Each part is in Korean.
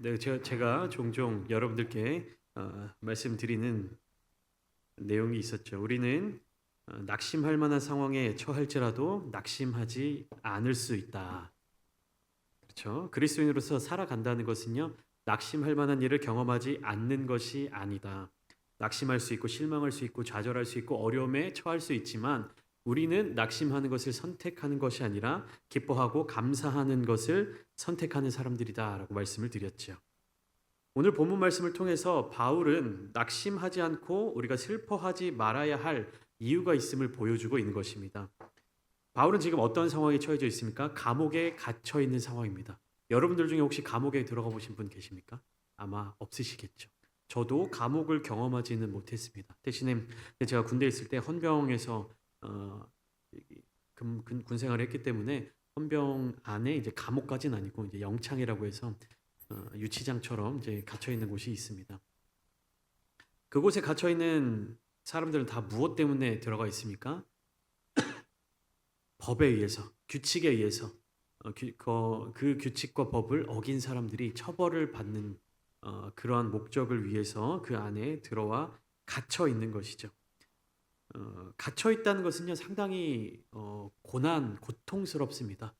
네, 제가 종종 여러분들께 말씀드리는 내용이 있었죠. 우리는 낙심할 만한 상황에 처할지라도 낙심하지 않을 수 있다. 그렇죠? 그리스도인으로서 살아간다는 것은요, 낙심할 만한 일을 경험하지 않는 것이 아니다. 낙심할 수 있고 실망할 수 있고 좌절할 수 있고 어려움에 처할 수 있지만 우리는 낙심하는 것을 선택하는 것이 아니라 기뻐하고 감사하는 것을 선택하는 사람들이다라고 말씀을 드렸죠. 오늘 본문 말씀을 통해서 바울은 낙심하지 않고 우리가 슬퍼하지 말아야 할 이유가 있음을 보여주고 있는 것입니다. 바울은 지금 어떤 상황에 처해져 있습니까? 감옥에 갇혀 있는 상황입니다. 여러분들 중에 혹시 감옥에 들어가 보신 분 계십니까? 아마 없으시겠죠. 저도 감옥을 경험하지는 못했습니다. 대신에 제가 군대에 있을 때 헌병에서 군 생활을 했기 때문에 헌병 안에 이제 감옥까지는 아니고 이제 영창이라고 해서 유치장처럼 이제 갇혀 있는 곳이 있습니다. 그곳에 갇혀 있는 사람들은 다 무엇 때문에 들어가 있습니까? 법에 의해서, 규칙에 의해서 그 규칙과 법을 어긴 사람들이 처벌을 받는 그러한 목적을 위해서 그 안에 들어와 갇혀 있는 것이죠. 갇혀 있다는 것은요 상당히 고통스럽습니다.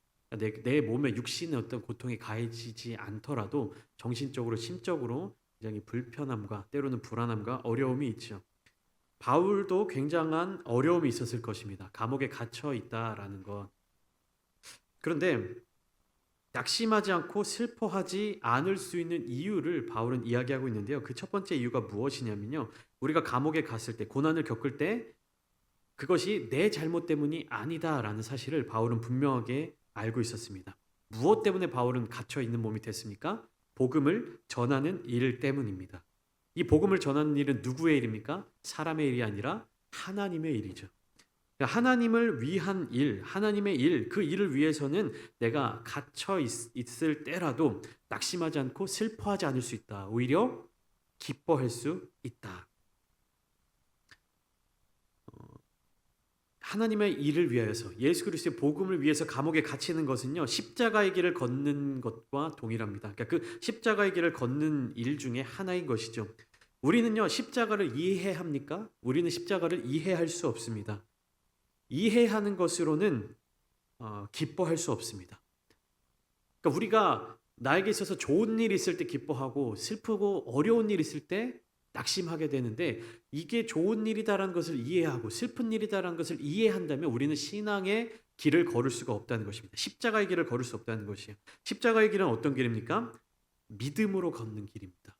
내 몸에 육신의 어떤 고통이 가해지지 않더라도 정신적으로 심적으로 굉장히 불편함과 때로는 불안함과 어려움이 있죠. 바울도 굉장한 어려움이 있었을 것입니다. 감옥에 갇혀 있다라는 것. 그런데 낙심하지 않고 슬퍼하지 않을 수 있는 이유를 바울은 이야기하고 있는데요. 그 첫 번째 이유가 무엇이냐면요. 우리가 감옥에 갔을 때, 고난을 겪을 때 그것이 내 잘못 때문이 아니다라는 사실을 바울은 분명하게 알고 있었습니다. 무엇 때문에 바울은 갇혀 있는 몸이 됐습니까? 복음을 전하는 일 때문입니다. 이 복음을 전하는 일은 누구의 일입니까? 사람의 일이 아니라 하나님의 일이죠. 그러니까 하나님을 위한 일, 하나님의 일, 그 일을 위해서는 내가 갇혀 있을 때라도 낙심하지 않고 슬퍼하지 않을 수 있다. 오히려 기뻐할 수 있다. 하나님의 일을 위하여서 예수 그리스도의 복음을 위해서 감옥에 갇히는 것은요 십자가의 길을 걷는 것과 동일합니다. 그러니까 그 십자가의 길을 걷는 일 중에 하나인 것이죠. 우리는요 십자가를 이해합니까? 우리는 십자가를 이해할 수 없습니다. 이해하는 것으로는 기뻐할 수 없습니다. 그러니까 우리가 나에게 있어서 좋은 일 있을 때 기뻐하고 슬프고 어려운 일 있을 때 낙심하게 되는데 이게 좋은 일이다라는 것을 이해하고 슬픈 일이다라는 것을 이해한다면 우리는 신앙의 길을 걸을 수가 없다는 것입니다. 십자가의 길을 걸을 수 없다는 것이에요. 십자가의 길은 어떤 길입니까? 믿음으로 걷는 길입니다.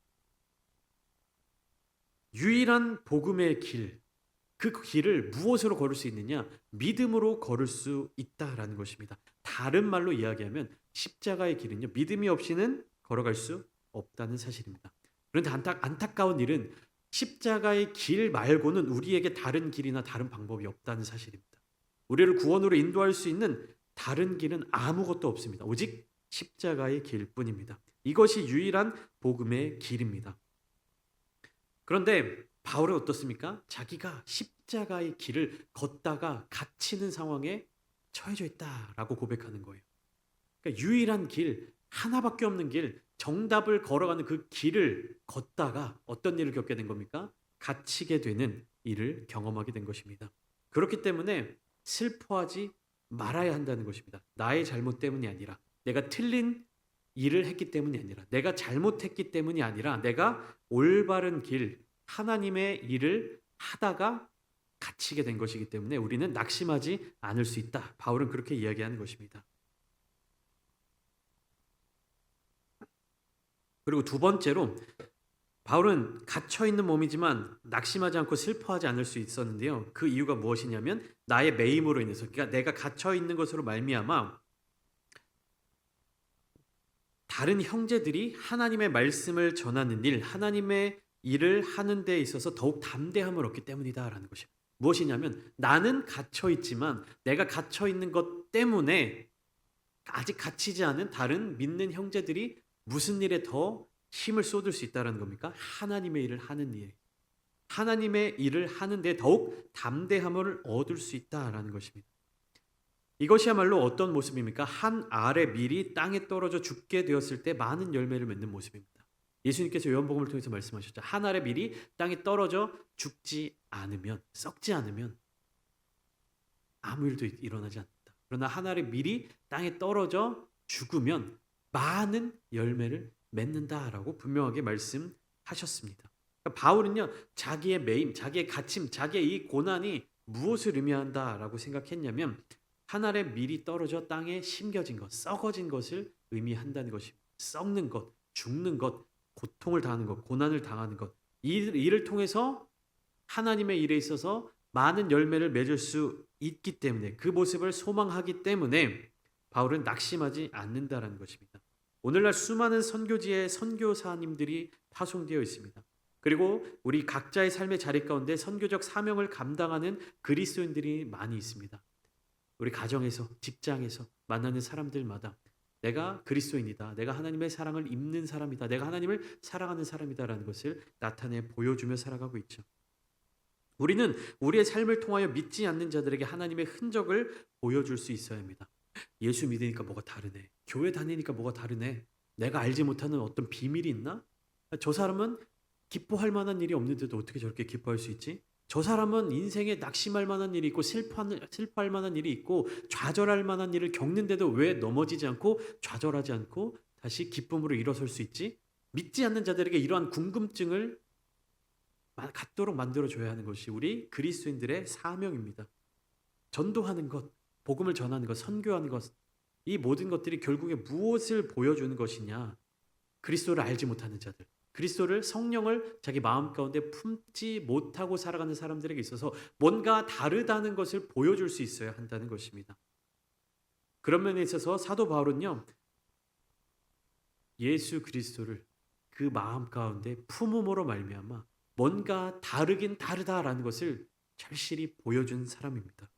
유일한 복음의 길, 그 길을 무엇으로 걸을 수 있느냐? 믿음으로 걸을 수 있다라는 것입니다. 다른 말로 이야기하면 십자가의 길은요, 믿음이 없이는 걸어갈 수 없다는 사실입니다. 그런데 안타까운 일은 십자가의 길 말고는 우리에게 다른 길이나 다른 방법이 없다는 사실입니다. 우리를 구원으로 인도할 수 있는 다른 길은 아무것도 없습니다. 오직 십자가의 길뿐입니다. 이것이 유일한 복음의 길입니다. 그런데 바울은 어떻습니까? 자기가 십자가의 길을 걷다가 갇히는 상황에 처해져 있다라고 고백하는 거예요. 그러니까 유일한 길, 하나밖에 없는 길, 정답을 걸어가는 그 길을 걷다가 어떤 일을 겪게 된 겁니까? 갇히게 되는 일을 경험하게 된 것입니다. 그렇기 때문에 슬퍼하지 말아야 한다는 것입니다. 나의 잘못 때문이 아니라 내가 틀린 일을 했기 때문이 아니라 내가 잘못했기 때문이 아니라 내가 올바른 길, 하나님의 일을 하다가 갇히게 된 것이기 때문에 우리는 낙심하지 않을 수 있다. 바울은 그렇게 이야기하는 것입니다. 그리고 두 번째로 바울은 갇혀 있는 몸이지만 낙심하지 않고 슬퍼하지 않을 수 있었는데요. 그 이유가 무엇이냐면 나의 매임으로 인해서, 그러니까 내가 갇혀 있는 것으로 말미암아 다른 형제들이 하나님의 말씀을 전하는 일, 하나님의 일을 하는 데 있어서 더욱 담대함을 얻기 때문이다라는 것입니다. 무엇이냐면 나는 갇혀 있지만 내가 갇혀 있는 것 때문에 아직 갇히지 않은 다른 믿는 형제들이 무슨 일에 더 힘을 쏟을 수 있다는 겁니까? 하나님의 일을 하는 일. 하나님의 일을 하는데 더욱 담대함을 얻을 수 있다라는 것입니다. 이것이야말로 어떤 모습입니까? 한 알의 밀이 땅에 떨어져 죽게 되었을 때 많은 열매를 맺는 모습입니다. 예수님께서 요한복음을 통해서 말씀하셨죠. 한 알의 밀이 땅에 떨어져 죽지 않으면, 썩지 않으면 아무 일도 일어나지 않는다. 그러나 한 알의 밀이 땅에 떨어져 죽으면 많은 열매를 맺는다라고 분명하게 말씀하셨습니다. 그러니까 바울은요, 자기의 매임, 자기의 갇힘, 자기의 이 고난이 무엇을 의미한다라고 생각했냐면 한 알의 밀이 떨어져 땅에 심겨진 것, 썩어진 것을 의미한다는 것입니다. 썩는 것, 죽는 것, 고통을 당하는 것, 고난을 당하는 것, 이 일을 통해서 하나님의 일에 있어서 많은 열매를 맺을 수 있기 때문에, 그 모습을 소망하기 때문에 바울은 낙심하지 않는다라는 것입니다. 오늘날 수많은 선교지의 선교사님들이 파송되어 있습니다. 그리고 우리 각자의 삶의 자리 가운데 선교적 사명을 감당하는 그리스도인들이 많이 있습니다. 우리 가정에서, 직장에서 만나는 사람들마다 내가 그리스도인이다, 내가 하나님의 사랑을 입는 사람이다, 내가 하나님을 사랑하는 사람이다라는 것을 나타내 보여주며 살아가고 있죠. 우리는 우리의 삶을 통하여 믿지 않는 자들에게 하나님의 흔적을 보여줄 수 있어야 합니다. 예수 믿으니까 뭐가 다르네. 교회 다니니까 뭐가 다르네. 내가 알지 못하는 어떤 비밀이 있나? 저 사람은 기뻐할 만한 일이 없는데도 어떻게 저렇게 기뻐할 수 있지? 저 사람은 인생에 낙심할 만한 일이 있고 슬퍼할 만한 일이 있고 좌절할 만한 일을 겪는데도 왜 넘어지지 않고 좌절하지 않고 다시 기쁨으로 일어설 수 있지? 믿지 않는 자들에게 이러한 궁금증을 갖도록 만들어줘야 하는 것이 우리 그리스도인들의 사명입니다. 전도하는 것, 복음을 전하는 것, 선교하는 것, 이 모든 것들이 결국에 무엇을 보여주는 것이냐? 그리스도를 알지 못하는 자들, 그리스도를, 성령을 자기 마음 가운데 품지 못하고 살아가는 사람들에게 있어서 뭔가 다르다는 것을 보여줄 수 있어야 한다는 것입니다. 그런 면에 있어서 사도 바울은요, 예수 그리스도를 그 마음 가운데 품음으로 말미암아 뭔가 다르긴 다르다라는 것을 절실히 보여준 사람입니다.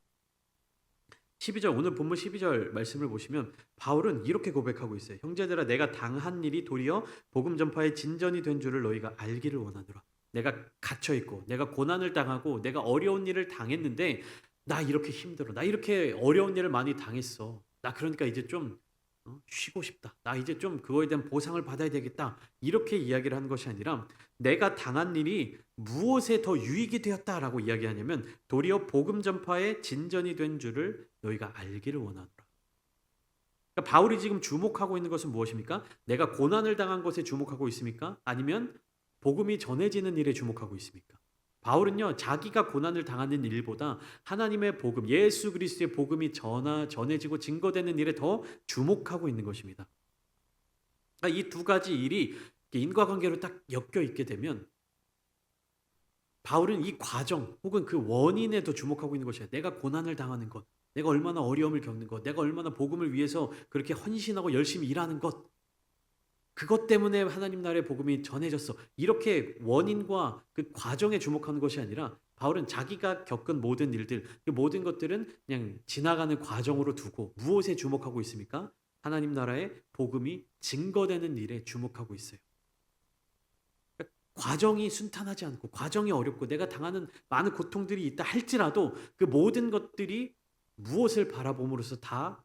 12절, 오늘 본문 12절 말씀을 보시면 바울은 이렇게 고백하고 있어요. 형제들아, 내가 당한 일이 도리어 복음 전파의 진전이 된 줄을 너희가 알기를 원하노라. 내가 갇혀 있고 내가 고난을 당하고 내가 어려운 일을 당했는데 나 이렇게 힘들어, 나 이렇게 어려운 일을 많이 당했어, 나 그러니까 이제 좀 쉬고 싶다, 나 이제 좀 그거에 대한 보상을 받아야 되겠다, 이렇게 이야기를 하는 것이 아니라 내가 당한 일이 무엇에 더 유익이 되었다라고 이야기하냐면 도리어 복음 전파의 진전이 된 줄을 너희가 알기를 원하노라. 그러니까 바울이 지금 주목하고 있는 것은 무엇입니까? 내가 고난을 당한 것에 주목하고 있습니까? 아니면 복음이 전해지는 일에 주목하고 있습니까? 바울은요, 자기가 고난을 당하는 일보다 하나님의 복음, 예수 그리스도의 복음이 전해지고 증거되는 일에 더 주목하고 있는 것입니다. 그러니까 이 두 가지 일이 인과관계로 딱 엮여 있게 되면 바울은 이 과정 혹은 그 원인에 더 주목하고 있는 것이에요. 내가 고난을 당하는 것, 내가 얼마나 어려움을 겪는 것, 내가 얼마나 복음을 위해서 그렇게 헌신하고 열심히 일하는 것, 그것 때문에 하나님 나라의 복음이 전해졌어, 이렇게 원인과 그 과정에 주목하는 것이 아니라 바울은 자기가 겪은 모든 일들, 그 모든 것들은 그냥 지나가는 과정으로 두고 무엇에 주목하고 있습니까? 하나님 나라의 복음이 증거되는 일에 주목하고 있어요. 과정이 순탄하지 않고 과정이 어렵고 내가 당하는 많은 고통들이 있다 할지라도 그 모든 것들이 무엇을 바라봄으로써 다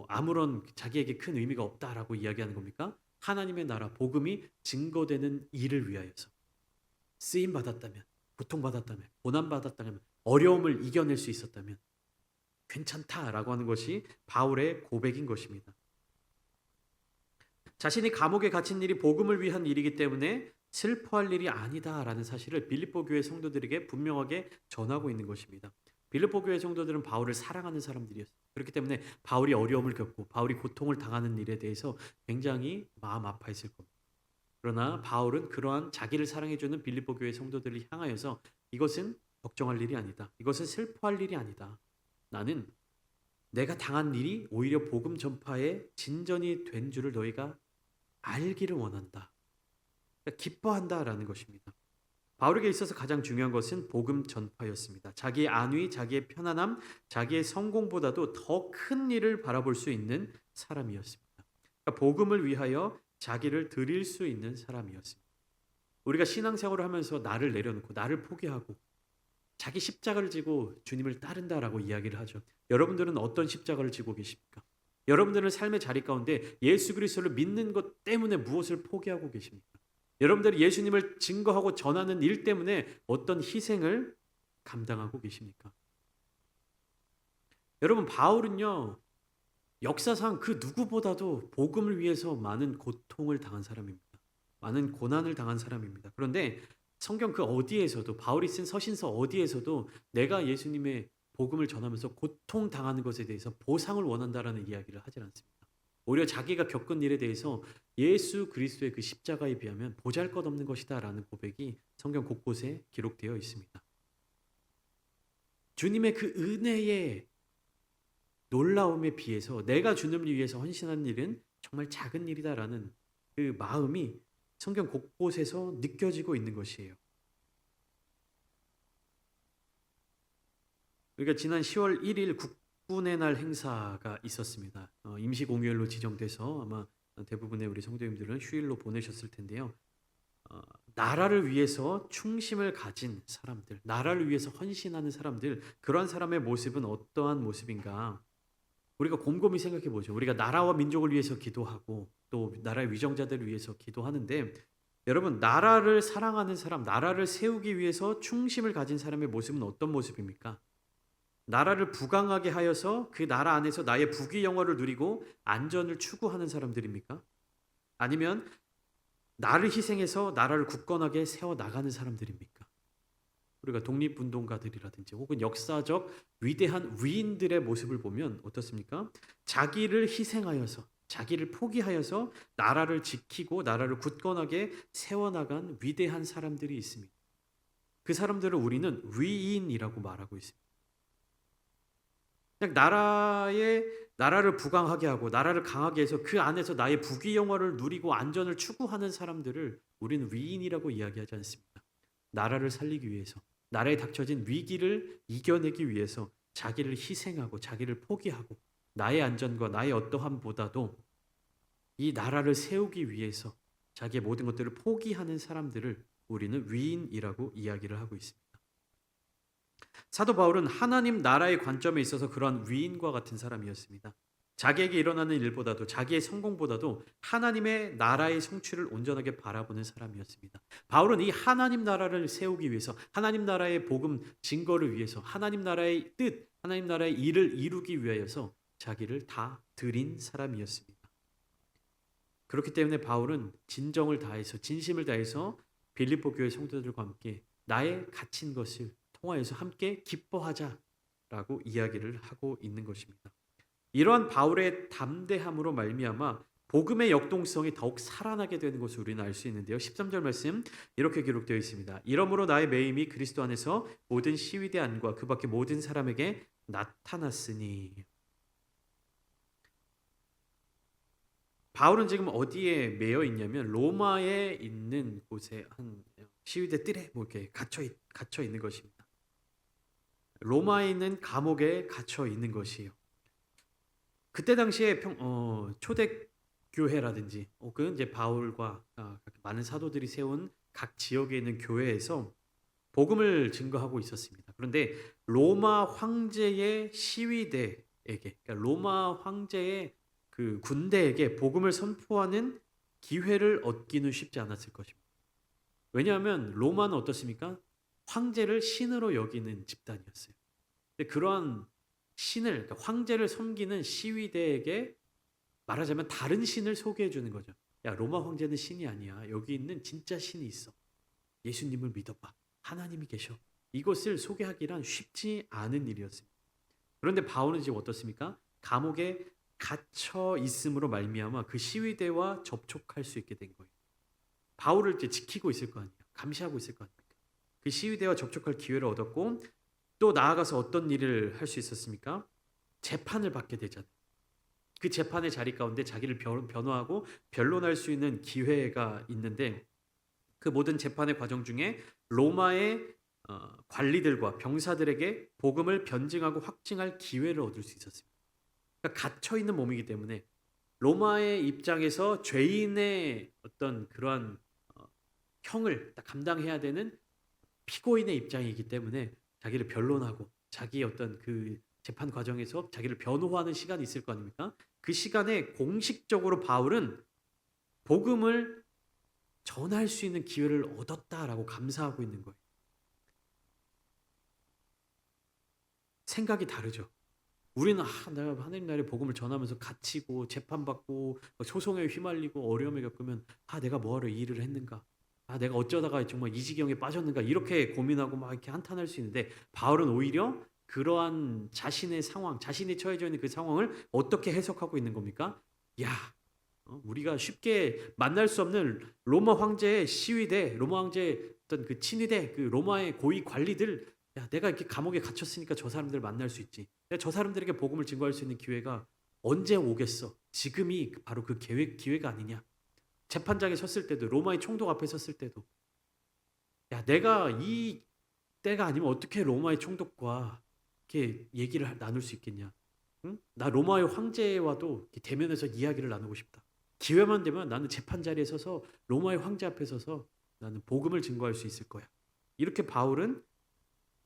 아무런 자기에게 큰 의미가 없다라고 이야기하는 겁니까? 하나님의 나라, 복음이 증거되는 일을 위하여서 쓰임 받았다면, 고통 받았다면, 고난 받았다면, 어려움을 이겨낼 수 있었다면 괜찮다라고 하는 것이 바울의 고백인 것입니다. 자신이 감옥에 갇힌 일이 복음을 위한 일이기 때문에 슬퍼할 일이 아니다라는 사실을 빌립보 교회 성도들에게 분명하게 전하고 있는 것입니다. 빌립보 교회 성도들은 바울을 사랑하는 사람들이었어요. 그렇기 때문에 바울이 어려움을 겪고 바울이 고통을 당하는 일에 대해서 굉장히 마음 아파했을 겁니다. 그러나 바울은 그러한 자기를 사랑해주는 빌립보 교회 성도들을 향하여서 이것은 걱정할 일이 아니다, 이것은 슬퍼할 일이 아니다, 나는 내가 당한 일이 오히려 복음 전파의 진전이 된 줄을 너희가 알기를 원한다, 그러니까 기뻐한다라는 것입니다. 바울에게 있어서 가장 중요한 것은 복음 전파였습니다. 자기의 안위, 자기의 편안함, 자기의 성공보다도 더 큰 일을 바라볼 수 있는 사람이었습니다. 그러니까 복음을 위하여 자기를 드릴 수 있는 사람이었습니다. 우리가 신앙생활을 하면서 나를 내려놓고 나를 포기하고 자기 십자가를 지고 주님을 따른다라고 이야기를 하죠. 여러분들은 어떤 십자가를 지고 계십니까? 여러분들은 삶의 자리 가운데 예수 그리스도를 믿는 것 때문에 무엇을 포기하고 계십니까? 여러분들이 예수님을 증거하고 전하는 일 때문에 어떤 희생을 감당하고 계십니까? 여러분, 바울은요, 역사상 그 누구보다도 복음을 위해서 많은 고통을 당한 사람입니다. 많은 고난을 당한 사람입니다. 그런데 성경 그 어디에서도, 바울이 쓴 서신서 어디에서도 내가 예수님의 복음을 전하면서 고통 당하는 것에 대해서 보상을 원한다라는 이야기를 하질 않습니다. 오히려 자기가 겪은 일에 대해서 예수 그리스도의 그 십자가에 비하면 보잘것없는 것이다라는 고백이 성경 곳곳에 기록되어 있습니다. 주님의 그 은혜의 놀라움에 비해서 내가 주님을 위해서 헌신하는 일은 정말 작은 일이다라는 그 마음이 성경 곳곳에서 느껴지고 있는 것이에요. 그러니까 지난 10월 1일 국군의 날 행사가 있었습니다. 임시 공휴일로 지정돼서 아마 대부분의 우리 성도님들은 휴일로 보내셨을 텐데요. 나라를 위해서 충심을 가진 사람들, 나라를 위해서 헌신하는 사람들, 그러한 사람의 모습은 어떠한 모습인가? 우리가 곰곰이 생각해 보죠. 우리가 나라와 민족을 위해서 기도하고 또 나라의 위정자들을 위해서 기도하는데, 여러분, 나라를 사랑하는 사람, 나라를 세우기 위해서 충심을 가진 사람의 모습은 어떤 모습입니까? 나라를 부강하게 하여서 그 나라 안에서 나의 부귀 영화를 누리고 안전을 추구하는 사람들입니까? 아니면 나를 희생해서 나라를 굳건하게 세워 나가는 사람들입니까? 우리가 독립운동가들이라든지 혹은 역사적 위대한 위인들의 모습을 보면 어떻습니까? 자기를 희생하여서, 자기를 포기하여서 나라를 지키고 나라를 굳건하게 세워나간 위대한 사람들이 있습니다. 그 사람들을 우리는 위인이라고 말하고 있습니다. 그냥 나라를 부강하게 하고 나라를 강하게 해서 그 안에서 나의 부귀 영화를 누리고 안전을 추구하는 사람들을 우리는 위인이라고 이야기하지 않습니다. 나라를 살리기 위해서, 나라에 닥쳐진 위기를 이겨내기 위해서 자기를 희생하고 자기를 포기하고 나의 안전과 나의 어떠함보다도 이 나라를 세우기 위해서 자기의 모든 것들을 포기하는 사람들을 우리는 위인이라고 이야기를 하고 있습니다. 사도 바울은 하나님 나라의 관점에 있어서 그러한 위인과 같은 사람이었습니다. 자기에게 일어나는 일보다도 자기의 성공보다도 하나님의 나라의 성취를 온전하게 바라보는 사람이었습니다. 바울은 이 하나님 나라를 세우기 위해서, 하나님 나라의 복음 증거를 위해서, 하나님 나라의 뜻, 하나님 나라의 일을 이루기 위하여서 자기를 다 드린 사람이었습니다. 그렇기 때문에 바울은 진정을 다해서, 진심을 다해서 빌립보 교회 성도들과 함께 나의 갇힌 것을 통하여서 함께 기뻐하자라고 이야기를 하고 있는 것입니다. 이러한 바울의 담대함으로 말미암아 복음의 역동성이 더욱 살아나게 되는 것을 우리는 알 수 있는데요. 13절 말씀 이렇게 기록되어 있습니다. 이러므로 나의 매임이 그리스도 안에서 모든 시위대 안과 그 밖에 모든 사람에게 나타났으니. 바울은 지금 어디에 매여 있냐면 로마에 있는 곳에 한 시위대 뜰에 이렇게 갇혀 있는 것입니다. 로마에 있는 감옥에 갇혀 있는 것이에요. 그때 당시에 초대 교회라든지 혹은 이제 바울과 많은 사도들이 세운 각 지역에 있는 교회에서 복음을 증거하고 있었습니다. 그런데 로마 황제의 시위대에게, 그러니까 로마 황제의 그 군대에게 복음을 선포하는 기회를 얻기는 쉽지 않았을 것입니다. 왜냐하면 로마는 어떻습니까? 황제를 신으로 여기는 집단이었어요. 근데 그러한 신을, 그러니까 황제를 섬기는 시위대에게 말하자면 다른 신을 소개해 주는 거죠. 야, 로마 황제는 신이 아니야. 여기 있는 진짜 신이 있어. 예수님을 믿어봐. 하나님이 계셔. 이것을 소개하기란 쉽지 않은 일이었습니다. 그런데 바울은 지금 어떻습니까? 감옥에 갇혀 있음으로 말미암아 그 시위대와 접촉할 수 있게 된 거예요. 바울을 이제 지키고 있을 거 아니에요. 감시하고 있을 거 아닙니까? 그 시위대와 접촉할 기회를 얻었고 또 나아가서 어떤 일을 할 수 있었습니까? 재판을 받게 되잖아요. 그 재판의 자리 가운데 자기를 변호하고 변론할 수 있는 기회가 있는데 그 모든 재판의 과정 중에 로마의 관리들과 병사들에게 복음을 변증하고 확증할 기회를 얻을 수 있었습니다. 그러니까 갇혀 있는 몸이기 때문에 로마의 입장에서 죄인의 어떤 그러한 형을 딱 감당해야 되는 피고인의 입장이기 때문에 자기를 변론하고 자기의 어떤 그 재판 과정에서 자기를 변호하는 시간이 있을 거 아닙니까? 그 시간에 공식적으로 바울은 복음을 전할 수 있는 기회를 얻었다라고 감사하고 있는 거예요. 생각이 다르죠. 우리는 내가 하나님 나라의 복음을 전하면서 갇히고 재판받고 소송에 휘말리고 어려움을 겪으면 내가 뭐하러 이 일을 했는가? 내가 어쩌다가 정말 이 지경에 빠졌는가? 이렇게 고민하고 막 이렇게 한탄할 수 있는데 바울은 오히려 그러한 자신의 상황, 자신이 처해져 있는 그 상황을 어떻게 해석하고 있는 겁니까? 야, 우리가 쉽게 만날 수 없는 로마 황제의 시위대, 로마 황제의 어떤 그 친위대, 그 로마의 고위 관리들, 야, 내가 이렇게 감옥에 갇혔으니까 저 사람들 만날 수 있지. 내가 저 사람들에게 복음을 증거할 수 있는 기회가 언제 오겠어? 지금이 바로 그 기회가 아니냐? 재판장에 섰을 때도, 로마의 총독 앞에 섰을 때도, 야, 내가 이 때가 아니면 어떻게 로마의 총독과 이렇게 얘기를 나눌 수 있겠냐? 응? 나 로마의 황제와도 이렇게 대면해서 이야기를 나누고 싶다. 기회만 되면 나는 재판 자리에 서서 로마의 황제 앞에 서서 나는 복음을 증거할 수 있을 거야. 이렇게 바울은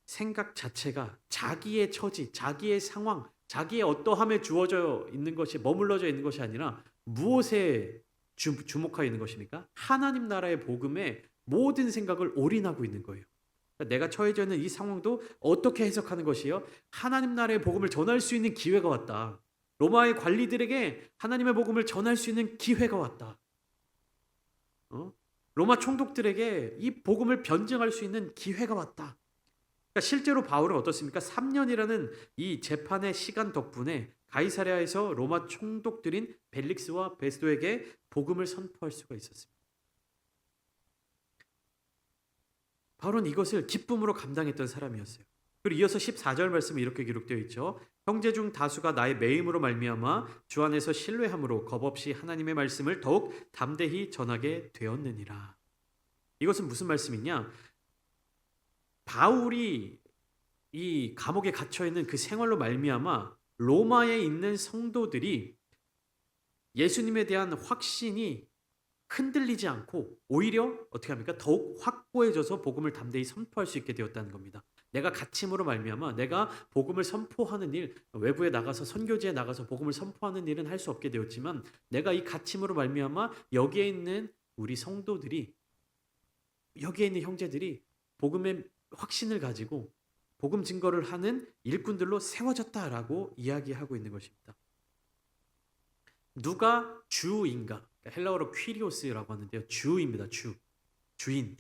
생각 자체가 자기의 처지, 자기의 상황, 자기의 어떠함에 주어져 있는 것이 머물러져 있는 것이 아니라 무엇에 주목하여 있는 것입니까? 하나님 나라의 복음에 모든 생각을 올인하고 있는 거예요. 그러니까 내가 처해져 있는 이 상황도 어떻게 해석하는 것이요? 하나님 나라의 복음을 전할 수 있는 기회가 왔다. 로마의 관리들에게 하나님의 복음을 전할 수 있는 기회가 왔다. 로마 총독들에게 이 복음을 변증할 수 있는 기회가 왔다. 그러니까 실제로 바울은 어떻습니까? 3년이라는 이 재판의 시간 덕분에 가이사랴에서 로마 총독들인 벨릭스와 베스도에게 복음을 선포할 수가 있었습니다. 바울은 이것을 기쁨으로 감당했던 사람이었어요. 그리고 이어서 14절 말씀에 이렇게 기록되어 있죠. 형제 중 다수가 나의 매임으로 말미암아 주 안에서 신뢰함으로 겁없이 하나님의 말씀을 더욱 담대히 전하게 되었느니라. 이것은 무슨 말씀이냐? 바울이 이 감옥에 갇혀 있는 그 생활로 말미암아 로마에 있는 성도들이 예수님에 대한 확신이 흔들리지 않고 오히려 어떻게 합니까? 더욱 확고해져서 복음을 담대히 선포할 수 있게 되었다는 겁니다. 내가 갇힘으로 말미암아 내가 복음을 선포하는 일, 외부에 나가서 선교지에 나가서 복음을 선포하는 일은 할 수 없게 되었지만 내가 이 갇힘으로 말미암아 여기에 있는 우리 성도들이, 여기에 있는 형제들이 복음의 확신을 가지고 복음 증거를 하는 일꾼들로 세워졌다라고 이야기하고 있는 것입니다. 누가 주인가? 헬라어로 퀴리오스라고 하는데요. 주입니다. 주인.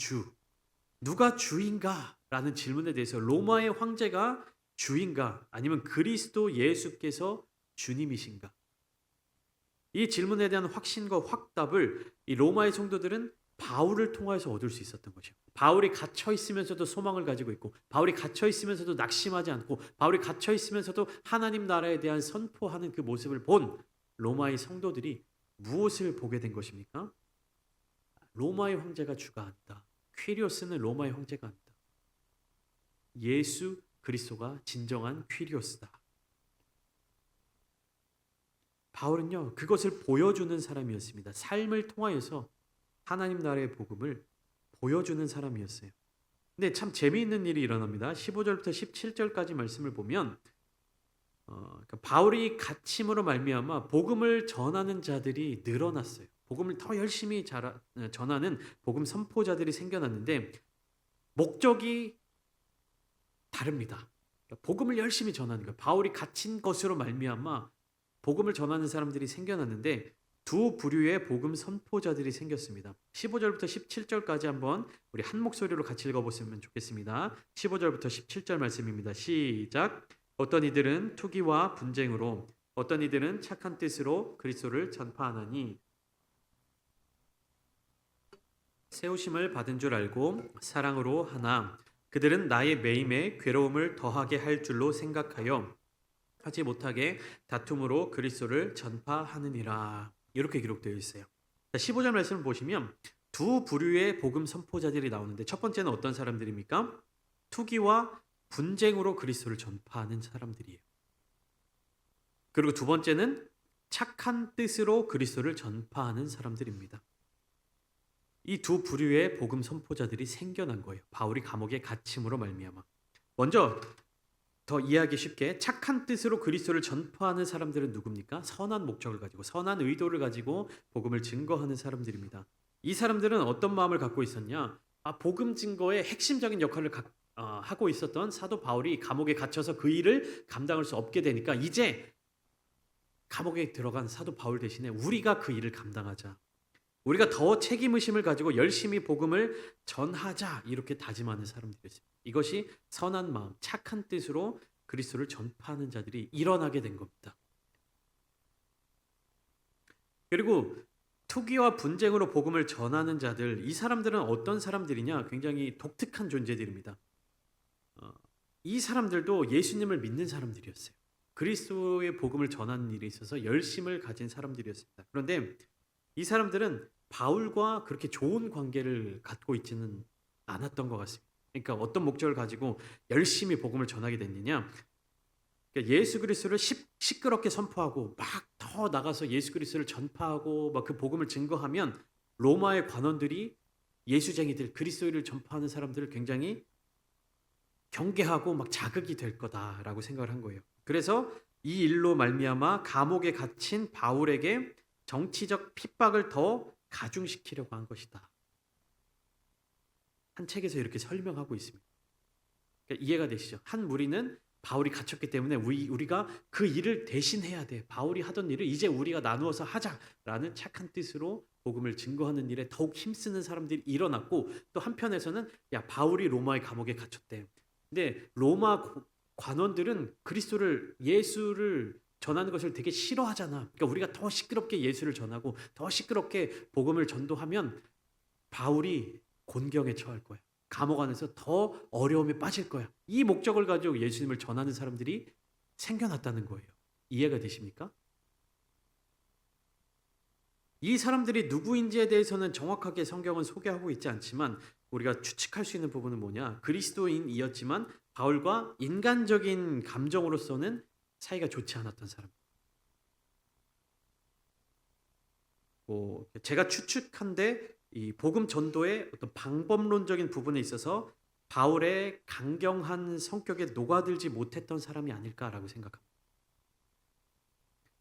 누가 주인가? 라는 질문에 대해서 로마의 황제가 주인가? 아니면 그리스도 예수께서 주님이신가? 이 질문에 대한 확신과 확답을 이 로마의 성도들은 바울을 통해서 얻을 수 있었던 것이요. 바울이 갇혀 있으면서도 소망을 가지고 있고, 바울이 갇혀 있으면서도 낙심하지 않고, 바울이 갇혀 있으면서도 하나님 나라에 대한 선포하는 그 모습을 본 로마의 성도들이 무엇을 보게 된 것입니까? 로마의 황제가 주가 아니다. 퀴리오스는 로마의 황제가 아니다. 예수 그리스도가 진정한 퀴리오스다. 바울은요, 그것을 보여주는 사람이었습니다. 삶을 통하여서 하나님 나라의 복음을 보여주는 사람이었어요. 근데 참 재미있는 일이 일어납니다. 15절부터 17절까지 말씀을 보면 그러니까 바울이 갇힘으로 말미암아 복음을 전하는 자들이 늘어났어요. 복음을 더 열심히 전하는 복음 선포자들이 생겨났는데 목적이 다릅니다. 그러니까 복음을 열심히 전하는 거예요. 바울이 갇힌 것으로 말미암아 복음을 전하는 사람들이 생겨났는데 두 부류의 복음 선포자들이 생겼습니다. 15절부터 17절까지 한번 우리 한 목소리로 같이 읽어보시면 좋겠습니다. 15절부터 17절 말씀입니다. 시작. 어떤 이들은 투기와 분쟁으로, 어떤 이들은 착한 뜻으로 그리스도를 전파하나니 세우심을 받은 줄 알고 사랑으로 하나 그들은 나의 매임에 괴로움을 더하게 할 줄로 생각하여 하지 못하게 다툼으로 그리스도를 전파하느니라. 이렇게 기록되어 있어요. 15절 말씀을 보시면 두 부류의 복음 선포자들이 나오는데 첫 번째는 어떤 사람들입니까? 투기와 분쟁으로 그리스도를 전파하는 사람들이에요. 그리고 두 번째는 착한 뜻으로 그리스도를 전파하는 사람들입니다. 이 두 부류의 복음 선포자들이 생겨난 거예요. 바울이 감옥에 갇힘으로 말미암아. 먼저 더 이해하기 쉽게 착한 뜻으로 그리스도를 전파하는 사람들은 누굽니까? 선한 목적을 가지고 선한 의도를 가지고 복음을 증거하는 사람들입니다. 이 사람들은 어떤 마음을 갖고 있었냐? 복음 증거의 핵심적인 역할을 하고 있었던 사도 바울이 감옥에 갇혀서 그 일을 감당할 수 없게 되니까 이제 감옥에 들어간 사도 바울 대신에 우리가 그 일을 감당하자. 우리가 더 책임의식을 가지고 열심히 복음을 전하자 이렇게 다짐하는 사람들이었습니다. 이것이 선한 마음, 착한 뜻으로 그리스도를 전파하는 자들이 일어나게 된 겁니다. 그리고 투기와 분쟁으로 복음을 전하는 자들, 이 사람들은 어떤 사람들이냐? 굉장히 독특한 존재들입니다. 이 사람들도 예수님을 믿는 사람들이었어요. 그리스도의 복음을 전하는 일에 있어서 열심을 가진 사람들이었습니다. 그런데 이 사람들은 바울과 그렇게 좋은 관계를 갖고 있지는 않았던 것 같습니다. 그러니까 어떤 목적을 가지고 열심히 복음을 전하게 됐느냐? 그러니까 예수 그리스도를 시끄럽게 선포하고 막 더 나가서 예수 그리스도를 전파하고 막 그 복음을 증거하면 로마의 관원들이 예수쟁이들, 그리스도를 전파하는 사람들을 굉장히 경계하고 막 자극이 될 거다라고 생각을 한 거예요. 그래서 이 일로 말미암아 감옥에 갇힌 바울에게 정치적 핍박을 더 가중시키려고 한 것이다. 한 책에서 이렇게 설명하고 있습니다. 그러니까 이해가 되시죠? 한 무리는 바울이 갇혔기 때문에 우리가 그 일을 대신해야 돼. 바울이 하던 일을 이제 우리가 나누어서 하자라는 착한 뜻으로 복음을 증거하는 일에 더욱 힘쓰는 사람들이 일어났고, 또 한편에서는 야, 바울이 로마의 감옥에 갇혔대. 근데 로마 관원들은 그리스도를, 예수를 전하는 것을 되게 싫어하잖아. 그러니까 우리가 더 시끄럽게 예수를 전하고 더 시끄럽게 복음을 전도하면 바울이 곤경에 처할 거야. 감옥 안에서 더 어려움에 빠질 거야. 이 목적을 가지고 예수님을 전하는 사람들이 생겨났다는 거예요. 이해가 되십니까? 이 사람들이 누구인지에 대해서는 정확하게 성경은 소개하고 있지 않지만 우리가 추측할 수 있는 부분은 뭐냐? 그리스도인이었지만 바울과 인간적인 감정으로서는 사이가 좋지 않았던 사람. 제가 추측한데 이 복음 전도의 어떤 방법론적인 부분에 있어서 바울의 강경한 성격에 녹아들지 못했던 사람이 아닐까라고 생각합니다.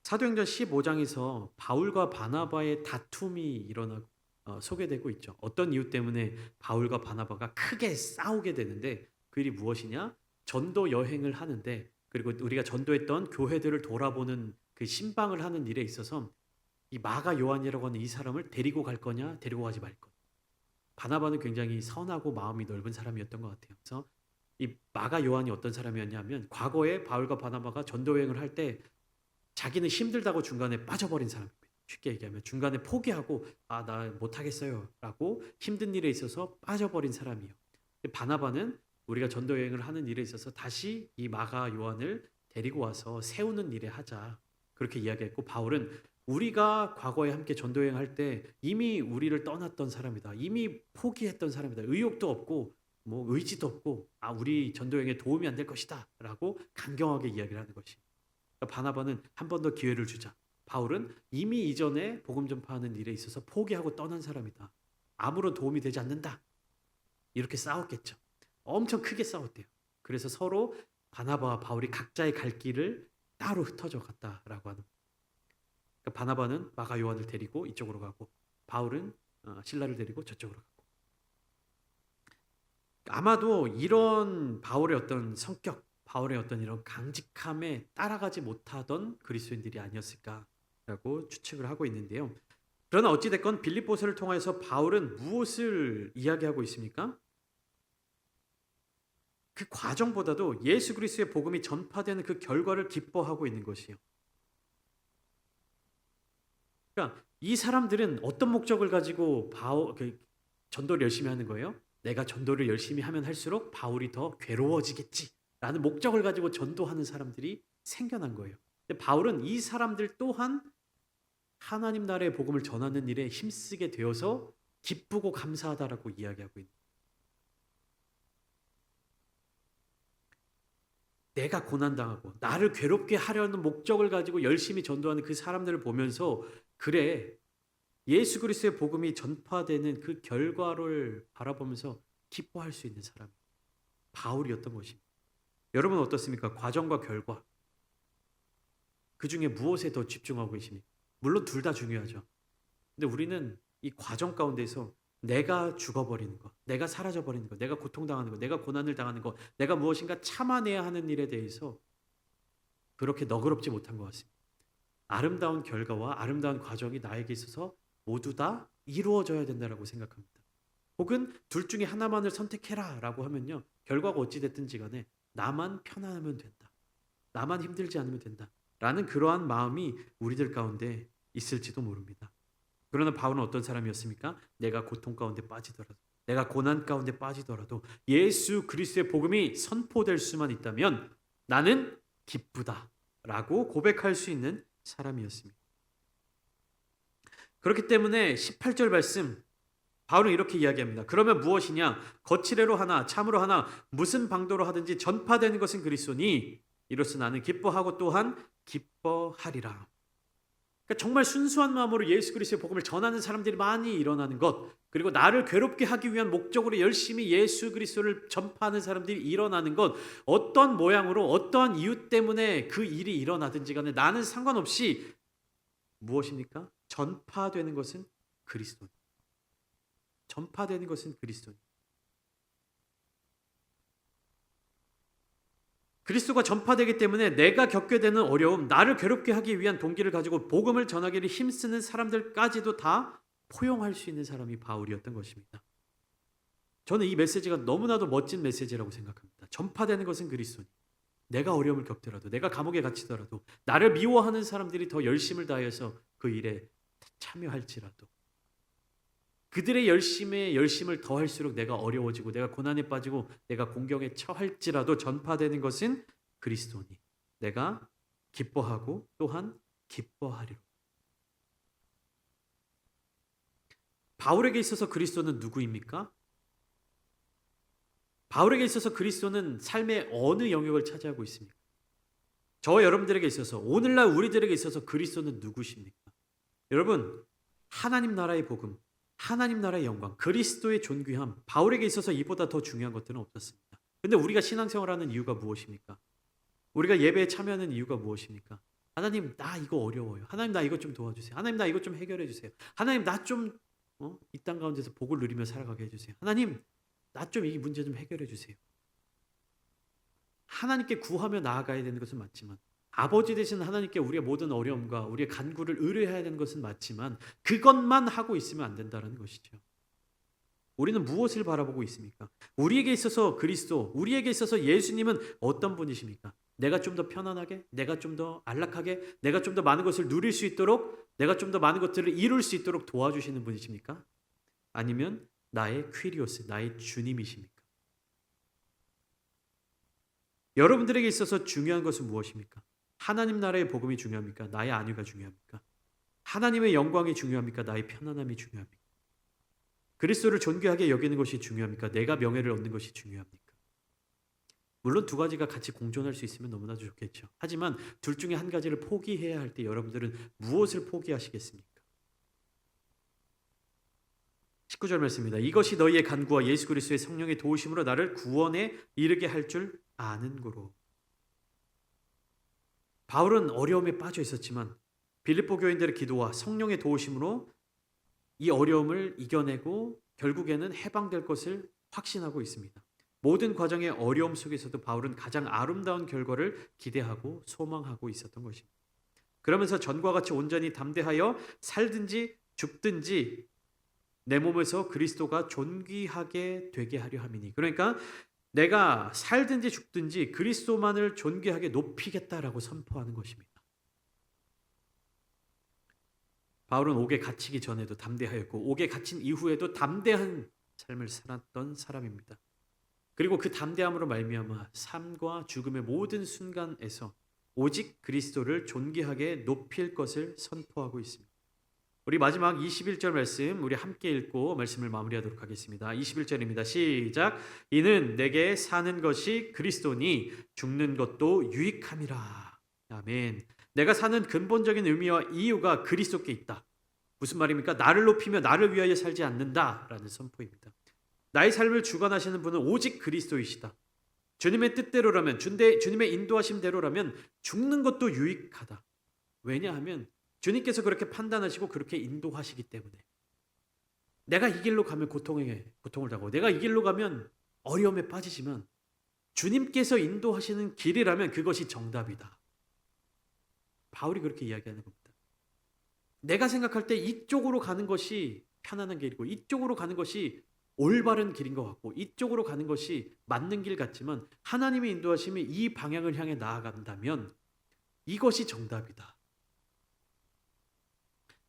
사도행전 15장에서 바울과 바나바의 다툼이 일어나고 소개되고 있죠. 어떤 이유 때문에 바울과 바나바가 크게 싸우게 되는데 그 일이 무엇이냐? 전도 여행을 하는데, 그리고 우리가 전도했던 교회들을 돌아보는 그 신방을 하는 일에 있어서 이 마가 요한이라고 하는 이 사람을 데리고 갈 거냐, 데리고 가지 말 거냐. 바나바는 굉장히 선하고 마음이 넓은 사람이었던 것 같아요. 그래서 이 마가 요한이 어떤 사람이었냐면 과거에 바울과 바나바가 전도 여행을 할 때 자기는 힘들다고 중간에 빠져버린 사람입니다. 쉽게 얘기하면 중간에 포기하고 나 못하겠어요라고 힘든 일에 있어서 빠져버린 사람이에요. 바나바는 우리가 전도 여행을 하는 일에 있어서 다시 이 마가 요한을 데리고 와서 세우는 일에 하자, 그렇게 이야기했고, 바울은 우리가 과거에 함께 전도 여행할 때 이미 우리를 떠났던 사람이다. 이미 포기했던 사람이다. 의욕도 없고 뭐 의지도 없고 우리 전도 여행에 도움이 안 될 것이다라고 강경하게 이야기를 하는 것이. 바나바는 한 번 더 기회를 주자. 바울은 이미 이전에 복음 전파하는 일에 있어서 포기하고 떠난 사람이다. 아무런 도움이 되지 않는다. 이렇게 싸웠겠죠. 엄청 크게 싸웠대요. 그래서 서로 바나바와 바울이 각자의 갈 길을 따로 흩어져 갔다라고 하는. 그러니까 바나바는 마가 요한을 데리고 이쪽으로 가고 바울은 실라를 데리고 저쪽으로 가고. 아마도 이런 바울의 어떤 성격, 바울의 어떤 이런 강직함에 따라가지 못하던 그리스도인들이 아니었을까라고 추측을 하고 있는데요. 그러나 어찌됐건 빌립보서를 통해서 바울은 무엇을 이야기하고 있습니까? 그 과정보다도 예수 그리스도의 복음이 전파되는 그 결과를 기뻐하고 있는 것이에요. 그러니까 이 사람들은 어떤 목적을 가지고 전도를 열심히 하는 거예요? 내가 전도를 열심히 하면 할수록 바울이 더 괴로워지겠지라는 목적을 가지고 전도하는 사람들이 생겨난 거예요. 근데 바울은 이 사람들 또한 하나님 나라의 복음을 전하는 일에 힘쓰게 되어서 기쁘고 감사하다라고 이야기하고 있는 거예요. 내가 고난당하고 나를 괴롭게 하려는 목적을 가지고 열심히 전도하는 그 사람들을 보면서, 그래, 예수 그리스도의 복음이 전파되는 그 결과를 바라보면서 기뻐할 수 있는 사람, 바울이었던 것입니다. 여러분은 어떻습니까? 과정과 결과. 그 중에 무엇에 더 집중하고 계십니까? 물론 둘 다 중요하죠. 근데 우리는 이 과정 가운데서 내가 죽어버리는 것, 내가 사라져버리는 것, 내가 고통당하는 것, 내가 고난을 당하는 것, 내가 무엇인가 참아내야 하는 일에 대해서 그렇게 너그럽지 못한 것 같습니다. 아름다운 결과와 아름다운 과정이 나에게 있어서 모두 다 이루어져야 된다라고 생각합니다. 혹은 둘 중에 하나만을 선택해라 라고 하면요, 결과가 어찌됐든지 간에 나만 편안하면 된다, 나만 힘들지 않으면 된다 라는 그러한 마음이 우리들 가운데 있을지도 모릅니다. 그러나 바울은 어떤 사람이었습니까? 내가 고통 가운데 빠지더라도, 내가 고난 가운데 빠지더라도 예수 그리스도의 복음이 선포될 수만 있다면 나는 기쁘다라고 고백할 수 있는 사람이었습니다. 그렇기 때문에 18절 말씀 바울은 이렇게 이야기합니다. 그러면 무엇이냐? 거칠애로 하나 참으로 하나 무슨 방도로 하든지 전파되는 것은 그리스도니 이로써 나는 기뻐하고 또한 기뻐하리라. 그러니까 정말 순수한 마음으로 예수 그리스도의 복음을 전하는 사람들이 많이 일어나는 것, 그리고 나를 괴롭게 하기 위한 목적으로 열심히 예수 그리스도를 전파하는 사람들이 일어나는 것, 어떤 모양으로 어떠한 이유 때문에 그 일이 일어나든지 간에 나는 상관없이 무엇입니까? 전파되는 것은 그리스도. 전파되는 것은 그리스도. 그리스도가 전파되기 때문에 내가 겪게 되는 어려움, 나를 괴롭게 하기 위한 동기를 가지고 복음을 전하기를 힘쓰는 사람들까지도 다 포용할 수 있는 사람이 바울이었던 것입니다. 저는 이 메시지가 너무나도 멋진 메시지라고 생각합니다. 전파되는 것은 그리스도니. 내가 어려움을 겪더라도, 내가 감옥에 갇히더라도, 나를 미워하는 사람들이 더 열심을 다해서 그 일에 참여할지라도, 그들의 열심에 열심을 더할수록 내가 어려워지고 내가 고난에 빠지고 내가 공경에 처할지라도 전파되는 것은 그리스도니 내가 기뻐하고 또한 기뻐하리로. 바울에게 있어서 그리스도는 누구입니까? 바울에게 있어서 그리스도는 삶의 어느 영역을 차지하고 있습니까? 저 여러분들에게 있어서, 오늘날 우리들에게 있어서 그리스도는 누구십니까? 여러분, 하나님 나라의 복음, 하나님 나라의 영광, 그리스도의 존귀함, 바울에게 있어서 이보다 더 중요한 것들은 없었습니다. 근데 우리가 신앙생활하는 이유가 무엇입니까? 우리가 예배에 참여하는 이유가 무엇입니까? 하나님, 나 이거 어려워요. 하나님, 나 이것 좀 도와주세요. 하나님, 나 이것 좀 해결해 주세요. 하나님, 나 좀 이 땅 가운데서 복을 누리며 살아가게 해주세요. 하나님, 나 좀 이 문제 좀 해결해 주세요. 하나님께 구하며 나아가야 되는 것은 맞지만, 아버지 되신 하나님께 우리의 모든 어려움과 우리의 간구를 의뢰해야 되는 것은 맞지만 그것만 하고 있으면 안 된다는 것이죠. 우리는 무엇을 바라보고 있습니까? 우리에게 있어서 그리스도, 우리에게 있어서 예수님은 어떤 분이십니까? 내가 좀 더 편안하게, 내가 좀 더 안락하게, 내가 좀 더 많은 것을 누릴 수 있도록, 내가 좀 더 많은 것들을 이룰 수 있도록 도와주시는 분이십니까? 아니면 나의 퀴리오스, 나의 주님이십니까? 여러분들에게 있어서 중요한 것은 무엇입니까? 하나님 나라의 복음이 중요합니까? 나의 안위가 중요합니까? 하나님의 영광이 중요합니까? 나의 편안함이 중요합니까? 그리스도를 존귀하게 여기는 것이 중요합니까? 내가 명예를 얻는 것이 중요합니까? 물론 두 가지가 같이 공존할 수 있으면 너무나도 좋겠죠. 하지만 둘 중에 한 가지를 포기해야 할 때 여러분들은 무엇을 포기하시겠습니까? 19절 말씀입니다. 이것이 너희의 간구와 예수 그리스도의 성령의 도우심으로 나를 구원에 이르게 할 줄 아는 고로. 바울은 어려움에 빠져 있었지만 빌립보 교인들의 기도와 성령의 도우심으로 이 어려움을 이겨내고 결국에는 해방될 것을 확신하고 있습니다. 모든 과정의 어려움 속에서도 바울은 가장 아름다운 결과를 기대하고 소망하고 있었던 것입니다. 그러면서 전과 같이 온전히 담대하여 살든지 죽든지 내 몸에서 그리스도가 존귀하게 되게 하려 함이니. 그러니까 내가 살든지 죽든지 그리스도만을 존귀하게 높이겠다라고 선포하는 것입니다. 바울은 옥에 갇히기 전에도 담대하였고 옥에 갇힌 이후에도 담대한 삶을 살았던 사람입니다. 그리고 그 담대함으로 말미암아 삶과 죽음의 모든 순간에서 오직 그리스도를 존귀하게 높일 것을 선포하고 있습니다. 우리 마지막 21절 말씀 우리 함께 읽고 말씀을 마무리하도록 하겠습니다. 21절입니다. 시작. 이는 내게 사는 것이 그리스도니 죽는 것도 유익함이라. 아멘. 내가 사는 근본적인 의미와 이유가 그리스도께 있다. 무슨 말입니까? 나를 높이며 나를 위하여 살지 않는다라는 선포입니다. 나의 삶을 주관하시는 분은 오직 그리스도이시다. 주님의 뜻대로라면, 주님의 인도하심대로라면 죽는 것도 유익하다. 왜냐하면 주님께서 그렇게 판단하시고 그렇게 인도하시기 때문에. 내가 이 길로 가면 고통을 당하고, 내가 이 길로 가면 어려움에 빠지지만 주님께서 인도하시는 길이라면 그것이 정답이다. 바울이 그렇게 이야기하는 겁니다. 내가 생각할 때 이쪽으로 가는 것이 편안한 길이고, 이쪽으로 가는 것이 올바른 길인 것 같고, 이쪽으로 가는 것이 맞는 길 같지만 하나님의 인도하심이 이 방향을 향해 나아간다면 이것이 정답이다.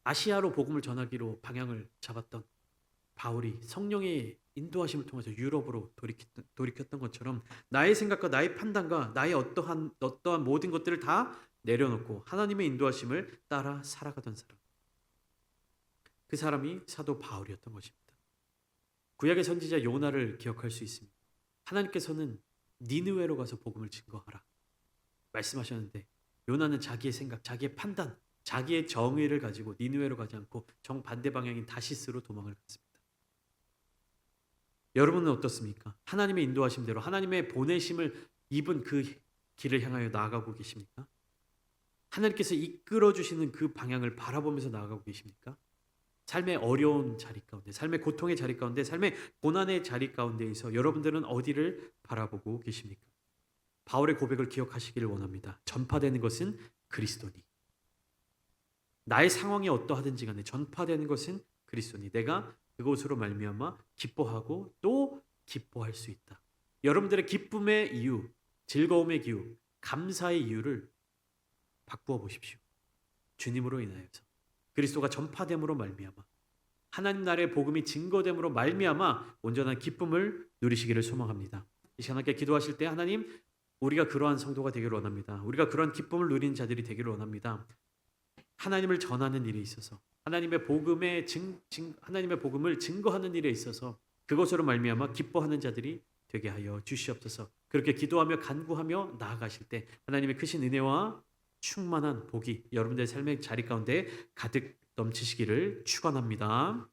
아시아로 복음을 전하기로 방향을 잡았던 바울이 성령의 인도하심을 통해서 유럽으로 돌이켰던 것처럼 나의 생각과 나의 판단과 나의 어떠한 모든 것들을 다 내려놓고 하나님의 인도하심을 따라 살아가던 사람, 그 사람이 사도 바울이었던 것입니다. 구약의 선지자 요나를 기억할 수 있습니다. 하나님께서는 니느웨로 가서 복음을 증거하라 말씀하셨는데, 요나는 자기의 생각, 자기의 판단, 자기의 정의를 가지고 니느웨로 가지 않고 정반대 방향인 다시스로 도망을 갔습니다. 여러분은 어떻습니까? 하나님의 인도하심대로 하나님의 보내심을 입은 그 길을 향하여 나아가고 계십니까? 하나님께서 이끌어 주시는 그 방향을 바라보면서 나아가고 계십니까? 삶의 어려운 자리 가운데, 삶의 고통의 자리 가운데, 삶의 고난의 자리 가운데에서 여러분들은 어디를 바라보고 계십니까? 바울의 고백을 기억하시기를 원합니다. 전파되는 것은 그리스도니. 나의 상황이 어떠하든지 간에 전파되는 것은 그리스도니. 내가 그것으로 말미암아 기뻐하고 또 기뻐할 수 있다. 여러분들의 기쁨의 이유, 즐거움의 이유, 감사의 이유를 바꾸어 보십시오. 주님으로 인하여서, 그리스도가 전파됨으로 말미암아, 하나님 나라의 복음이 증거됨으로 말미암아 온전한 기쁨을 누리시기를 소망합니다. 이 시간 함께 기도하실 때, 하나님, 우리가 그러한 성도가 되기를 원합니다. 우리가 그러한 기쁨을 누리는 자들이 되기를 원합니다. 하나님을 전하는 일에 있어서, 하나님의 복음을 증거하는 일에 있어서 그것으로 말미암아 기뻐하는 자들이 되게 하여 주시옵소서. 그렇게 기도하며 간구하며 나아가실 때 하나님의 크신 은혜와 충만한 복이 여러분들의 삶의 자리 가운데 가득 넘치시기를 축원합니다.